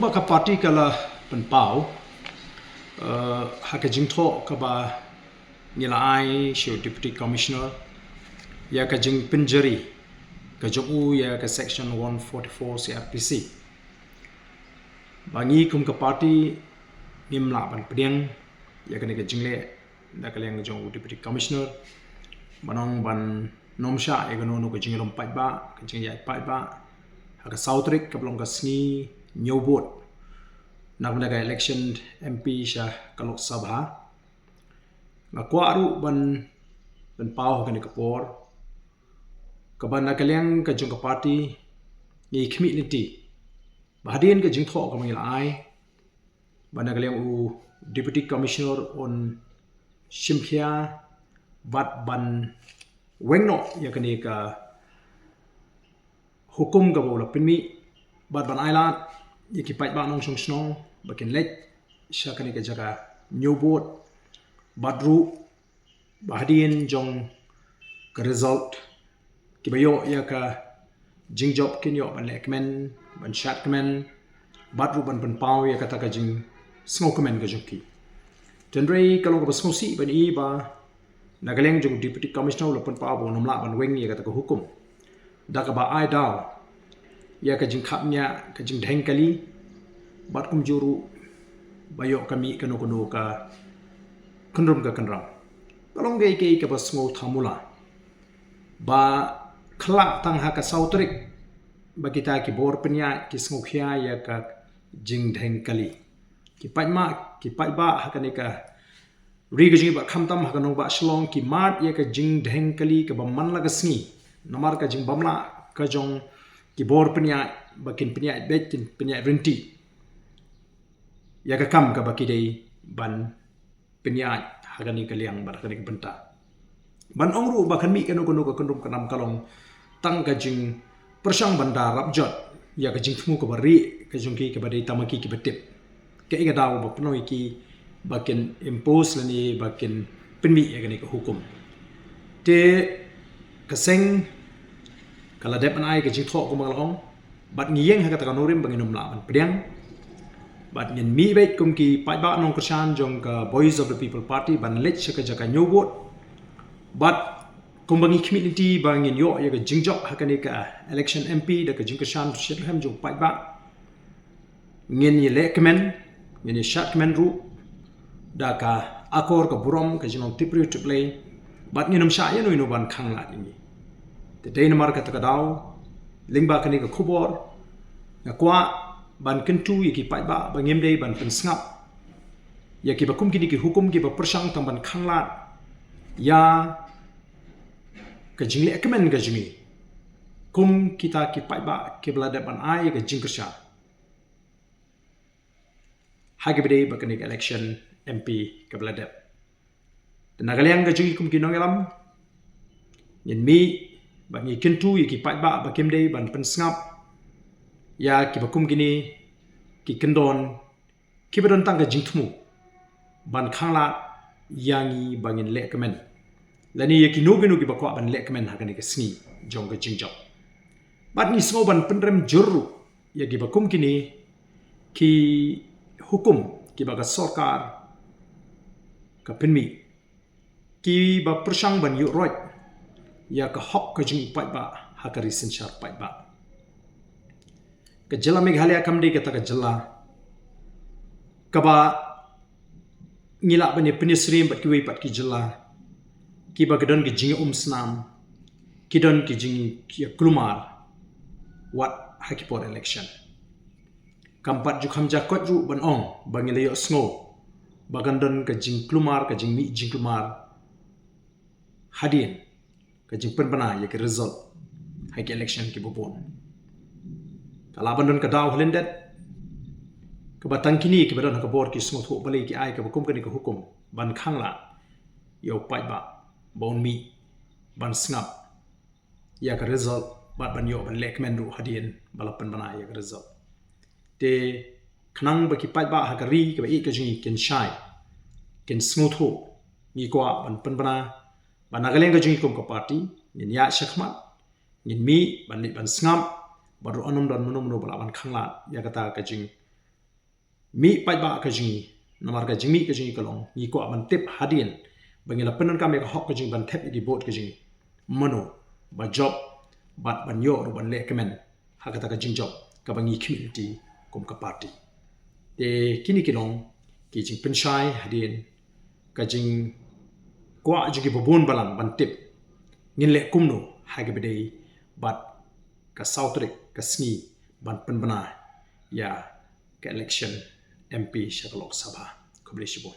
kumba ka party kala penpau haka jingtho ka ba nilai show deputy commissioner ya ka jing penjeri ka joku ya ka section 144 CRPC bangi kum ka party nimla ban pedeng ya ka ne ka jingle da ka leng jong deputy commissioner banong ban nomsha ya ka no ka jinglom pai ba ka jing ya pai ba haka sautrik ka blong ka sni nyobot nak naga election MP sha kalok sabha na kwaru ban pau ka ni kapor ka ban na kaleng ka jong ka party ni community bahadien ka jing tho ka mangil ai ban na kaleng u deputy commissioner on shimphia bat ban wengno ya ka ni ka hukum ka bola pinmi bat ban ailat yaki pai ba nong snong bakin lek sha ka ni ka jaga nyobot badru bahadien jong ka result ki bayo ya ka jingjob kin yo ban lekmen ban shat kemen badru ban pau ya kata ka jing sngo kemen ka jongki tendrei kalau ka sngosi ban i ba nagaleng jong deputy commissioner la pau bo nomla ban weng ya kata ka hukum da ka ba ai daw ya ka jing khapnya ka jing dhengkali bat kum juru bayo kami kanu ka kendrum ka kendram kalong gei ka bas ngo thamula ba khla tang ha ka sautrik ba kita ki bor penya ki sngo khia ya ka jing dhengkali ki pai ba ha ka ni ka ri ga jing ba khamtam ha ka nong ba shlong ki mat ya ka jing dhengkali ka ba man la ga sngi namar ka jing bamla ka jong ki bor penya bakin penya betin penya renti ya ka kam ka baki dei ban penya hagani ka liang bar hagani ka benta ban ongru bakan mi kanu ka kundum kanam kalong tang ka jing persang banda rabjot ya ka jing thmu ka bari ka jungki ka badai tamaki ki betip ka iga daw ba pnoi ki bakin impose lani bakin penmi ya ka hukum te kaseng kala dep an ai ka jing tho ko magalong bat ngiyeng ha ka ta norim banginum la ban pedang bat ngin mi bet kum ki pai ba nong krishan jong ka boys of the people party ban lech ka jaka nyobot bat kum bangi community bangin yo ya ka jingjok ha ka ni ka election MP da ka jing krishan shithem jong pai ba ngin ye lekmen ngin ye shat kemen ru da ka akor ka burom ka jinong tipri tiplay bat nginum sha ya no ino ban khang la ni te dei namar ka takadaw lingba ka ni ka khubor na kwa ban kentu yaki pai ba bangem dei ban pensngap yaki bakum kini ki hukum ki ba persang tang ban khanglat ya ka jingle kemen ga jingi kum kita ki pai ba ki blada ban ai ga jingkersha hage bidei ba kani election MP ka blada nagaliang ga jingi kum ki nongelam yen mi ba ngi kentu yaki pai ba bakem dei ban pensngap ya ki bakum gini ki kendon ki badon tang ka jingthmu ban khangla yangi bangin le kemen lani ya ki nogenu ki bakwa ban le kemen ha ka ni ka sni jong ka jingjob bat ni smo ban pendrem jurru ya ki bakum gini ki hukum ki baga sarkar ka penmi ki ba persang ban yu roi ya ka hok ka jing pai ba ha ka risin shar pai ba ka jela Meghalaya kamdi kata ka jela kaba ngila bani penisrim bat kiwi pat ki jela ki ba gadon ki jingi snam ki don ki jingi ki klumar wat hakipor election kampat ju khamja kot ju ban ong bangile yo sngo bagandon ka jing klumar ka jing mi jing klumar hadien ka jing penbana ya ki result haki election ki bobon kalaban don ka daw hlendet ka batang kini ki badon ka bor ki sngot ho balai ki ai ka hukum ka ni ka hukum ban khangla yo pai ba bon mi ban snap ya ka result bat ban yo ban lekmen ru hadien balapan bana ya ka result te khnang ba ki pai ba ha ka ri ka ba ka jingi ken shai ken sngot ho ni kwa ban pan bana ban nagaleng ka jingi kum ka party ni ya shakmat ni mi ban ni ban snap baru anum dan menu balaban khangla ya kata kajing mi pai ba ka jingi namar ka jingmi ka jingi kalong mi ko ban tip hadien bangila penan ka me ka hok ka jingi ban tep di bot ka jingi mano ba job bat ban yo ro ban le kemen hakata ka jing job ka bangi community kom ka party te kini kilong ki jing penshai hadien ka jing kwa jingi bobon balang ban tip ngin le kumno hage bedei bat ka sautrik ka sngi ban penbana ya ke election MP Shakalok Sabha Kublishibon